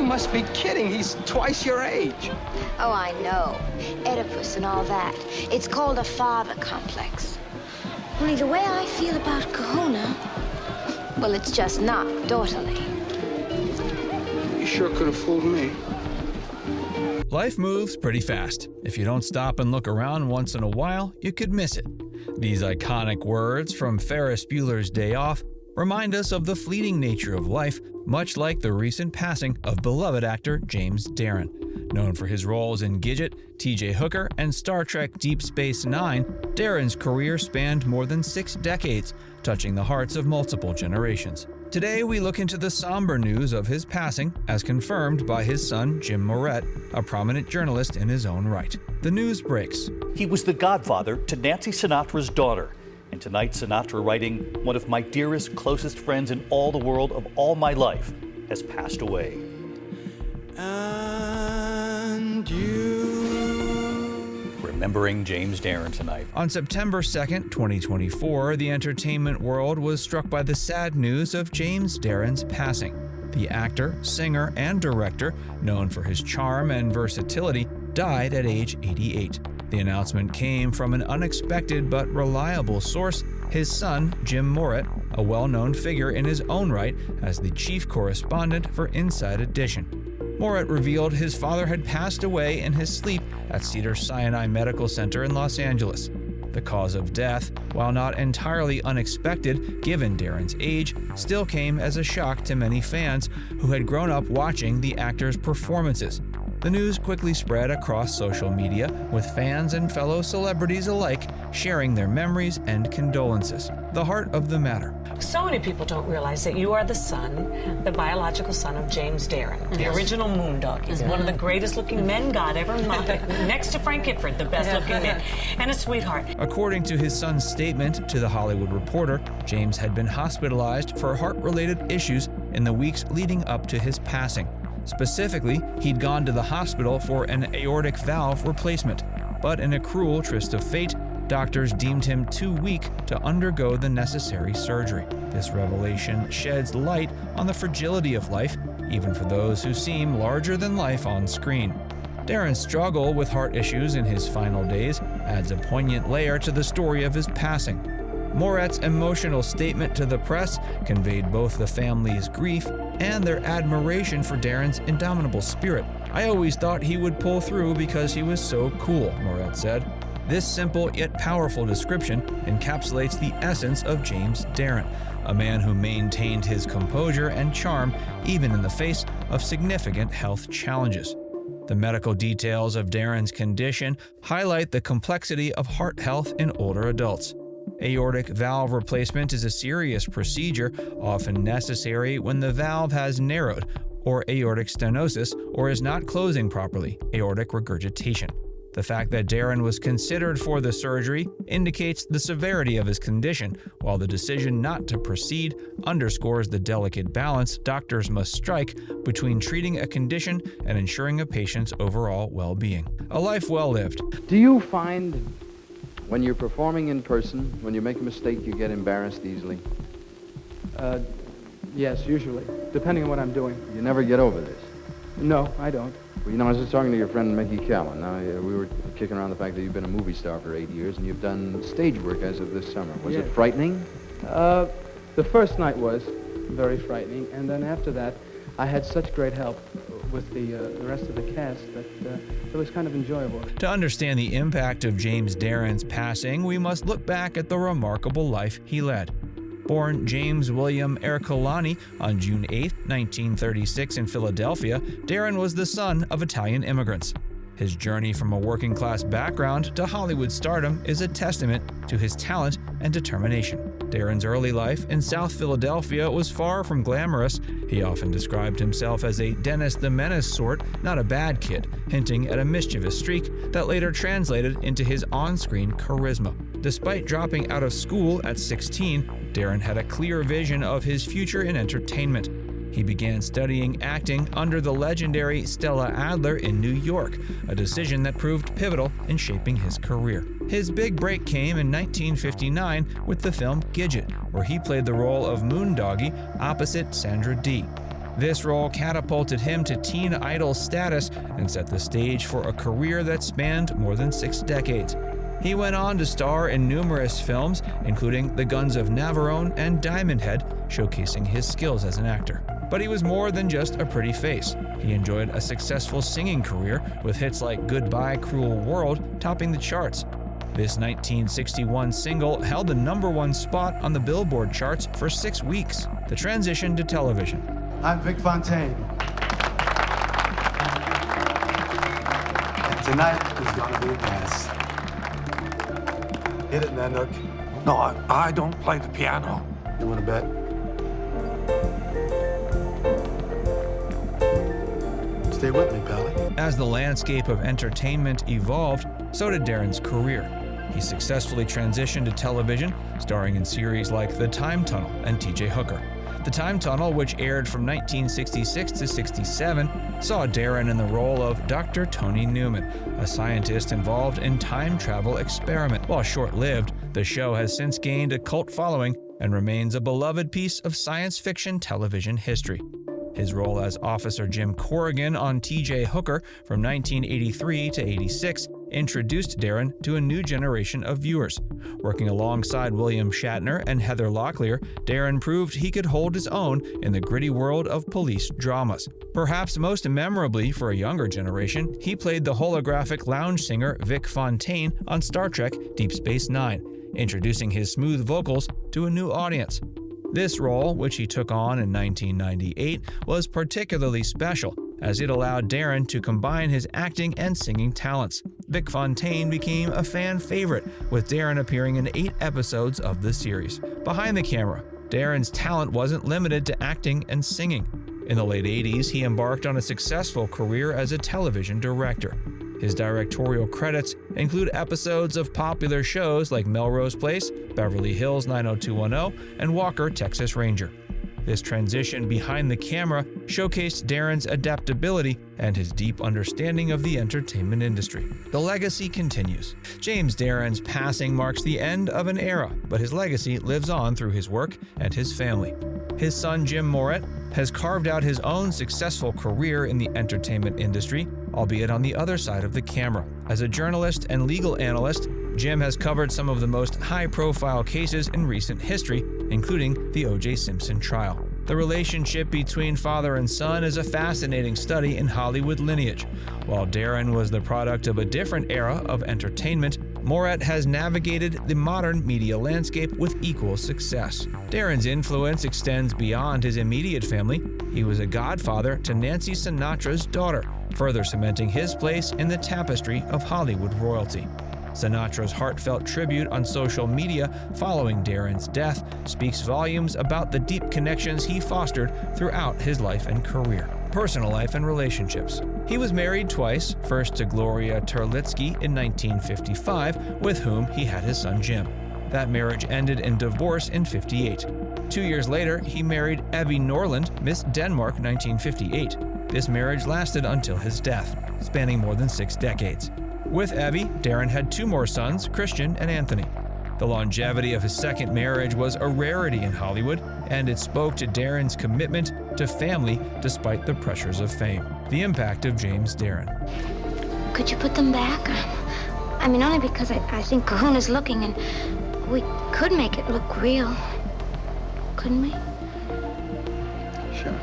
must be kidding. He's twice your age. Oh, I know. Oedipus and all that. It's called a father complex. Only the way I feel about Kahuna, well, it's just not daughterly. You sure could have fooled me. Life moves pretty fast. If you don't stop and look around once in a while, you could miss it. These iconic words from Ferris Bueller's Day Off remind us of the fleeting nature of life, much like the recent passing of beloved actor James Darren. Known for his roles in Gidget, T.J. Hooker, and Star Trek Deep Space Nine, Darren's career spanned more than 6 decades, touching the hearts of multiple generations. Today, we look into the somber news of his passing, as confirmed by his son, Jim Moret, a prominent journalist in his own right. The news breaks. He was the godfather to Nancy Sinatra's daughter. And tonight, Sinatra writing, "One of my dearest, closest friends in all the world of all my life has passed away." And you... Remembering James Darren tonight. On September 2nd, 2024, the entertainment world was struck by the sad news of James Darren's passing. The actor, singer, and director, known for his charm and versatility, died at age 88. The announcement came from an unexpected but reliable source, his son, Jim Moret, a well-known figure in his own right as the chief correspondent for Inside Edition. Moret revealed his father had passed away in his sleep at Cedars-Sinai Medical Center in Los Angeles. The cause of death, while not entirely unexpected given Darren's age, still came as a shock to many fans who had grown up watching the actor's performances. The news quickly spread across social media, with fans and fellow celebrities alike sharing their memories and condolences. The heart of the matter. So many people don't realize that you are the son, the biological son of James Darren, the original Moondoggie. He's one of the greatest looking men God ever made, next to Frank Gifford, the best looking man, and a sweetheart. According to his son's statement to The Hollywood Reporter, James had been hospitalized for heart-related issues in the weeks leading up to his passing. Specifically, he'd gone to the hospital for an aortic valve replacement, but in a cruel twist of fate, doctors deemed him too weak to undergo the necessary surgery. This revelation sheds light on the fragility of life, even for those who seem larger than life on screen. Darren's struggle with heart issues in his final days adds a poignant layer to the story of his passing. Moret's emotional statement to the press conveyed both the family's grief and their admiration for Darren's indomitable spirit. "I always thought he would pull through because he was so cool," Moret said. This simple yet powerful description encapsulates the essence of James Darren, a man who maintained his composure and charm even in the face of significant health challenges. The medical details of Darren's condition highlight the complexity of heart health in older adults. Aortic valve replacement is a serious procedure, often necessary when the valve has narrowed, or aortic stenosis, or is not closing properly, aortic regurgitation. The fact that Darren was considered for the surgery indicates the severity of his condition, while the decision not to proceed underscores the delicate balance doctors must strike between treating a condition and ensuring a patient's overall well-being. A life well lived. Do you find when you're performing in person, when you make a mistake, you get embarrassed easily? Yes, usually, depending on what I'm doing. You never get over this? No, I don't. Well, you know, I was just talking to your friend Mickey Callan. Now, we were kicking around the fact that you've been a movie star for 8 years, and you've done stage work as of this summer. Was it frightening? The first night was very frightening, and then after that, I had such great help with the rest of the cast that it was kind of enjoyable. To understand the impact of James Darren's passing, we must look back at the remarkable life he led. Born James William Ercolani on June 8, 1936 in Philadelphia, Darren was the son of Italian immigrants. His journey from a working-class background to Hollywood stardom is a testament to his talent and determination. Darren's early life in South Philadelphia was far from glamorous. He often described himself as a Dennis the Menace sort, not a bad kid, hinting at a mischievous streak that later translated into his on-screen charisma. Despite dropping out of school at 16, Darren had a clear vision of his future in entertainment. He began studying acting under the legendary Stella Adler in New York, a decision that proved pivotal in shaping his career. His big break came in 1959 with the film Gidget, where he played the role of Moondoggie opposite Sandra Dee. This role catapulted him to teen idol status and set the stage for a career that spanned more than 6 decades. He went on to star in numerous films, including The Guns of Navarone and Diamond Head, showcasing his skills as an actor. But he was more than just a pretty face. He enjoyed a successful singing career, with hits like Goodbye Cruel World topping the charts. This 1961 single held the #1 spot on the Billboard charts for 6 weeks. The transition to television. I'm Vic Fontaine. And tonight is gonna be a mess. Hit it, Nanook. No, I don't play the piano. You wanna bet? Stay with me, Pally. As the landscape of entertainment evolved, so did Darren's career. He successfully transitioned to television, starring in series like The Time Tunnel and T.J. Hooker. The Time Tunnel, which aired from 1966 to 67, saw Darren in the role of Dr. Tony Newman, a scientist involved in time travel experiment. While short-lived, the show has since gained a cult following and remains a beloved piece of science fiction television history. His role as Officer Jim Corrigan on T.J. Hooker from 1983 to 86 introduced Darren to a new generation of viewers. Working alongside William Shatner and Heather Locklear, Darren proved he could hold his own in the gritty world of police dramas. Perhaps most memorably for a younger generation, he played the holographic lounge singer Vic Fontaine on Star Trek Deep Space Nine, introducing his smooth vocals to a new audience. This role, which he took on in 1998, was particularly special, as it allowed Darren to combine his acting and singing talents. Vic Fontaine became a fan favorite, with Darren appearing in 8 episodes of the series. Behind the camera, Darren's talent wasn't limited to acting and singing. In the late 80s, he embarked on a successful career as a television director. His directorial credits include episodes of popular shows like Melrose Place, Beverly Hills 90210, and Walker, Texas Ranger. This transition behind the camera showcased Darren's adaptability and his deep understanding of the entertainment industry. The legacy continues. James Darren's passing marks the end of an era, but his legacy lives on through his work and his family. His son Jim Moret has carved out his own successful career in the entertainment industry, albeit on the other side of the camera. As a journalist and legal analyst, Jim has covered some of the most high-profile cases in recent history, including the O.J. Simpson trial. The relationship between father and son is a fascinating study in Hollywood lineage. While Darren was the product of a different era of entertainment, Moret has navigated the modern media landscape with equal success. Darren's influence extends beyond his immediate family. He was a godfather to Nancy Sinatra's daughter, further cementing his place in the tapestry of Hollywood royalty. Sinatra's heartfelt tribute on social media following Darren's death speaks volumes about the deep connections he fostered throughout his life and career. Personal life and relationships. He was married twice, first to Gloria Terlitsky in 1955, with whom he had his son Jim. That marriage ended in divorce in 1958. 2 years later, he married Evie Norland, Miss Denmark 1958. This marriage lasted until his death, spanning more than 6 decades. With Evie, Darren had 2 more sons, Christian and Anthony. The longevity of his second marriage was a rarity in Hollywood, and it spoke to Darren's commitment to family despite the pressures of fame. The impact of James Darren. Could you put them back? I mean, only because I think Kahuna's looking, and we could make it look real. Couldn't we? Sure.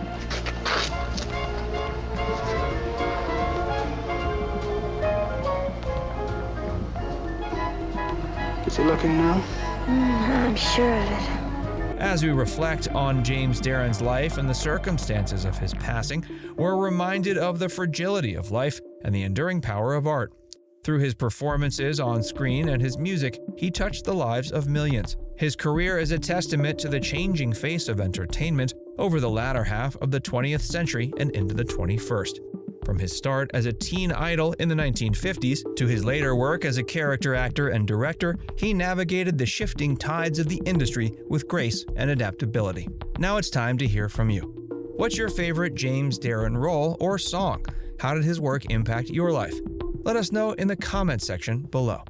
Is he looking now? I'm sure of it. As we reflect on James Darren's life and the circumstances of his passing, we're reminded of the fragility of life and the enduring power of art. Through his performances on screen and his music, he touched the lives of millions. His career is a testament to the changing face of entertainment over the latter half of the 20th century and into the 21st. From his start as a teen idol in the 1950s to his later work as a character actor and director, he navigated the shifting tides of the industry with grace and adaptability. Now it's time to hear from you. What's your favorite James Darren role or song? How did his work impact your life? Let us know in the comments section below.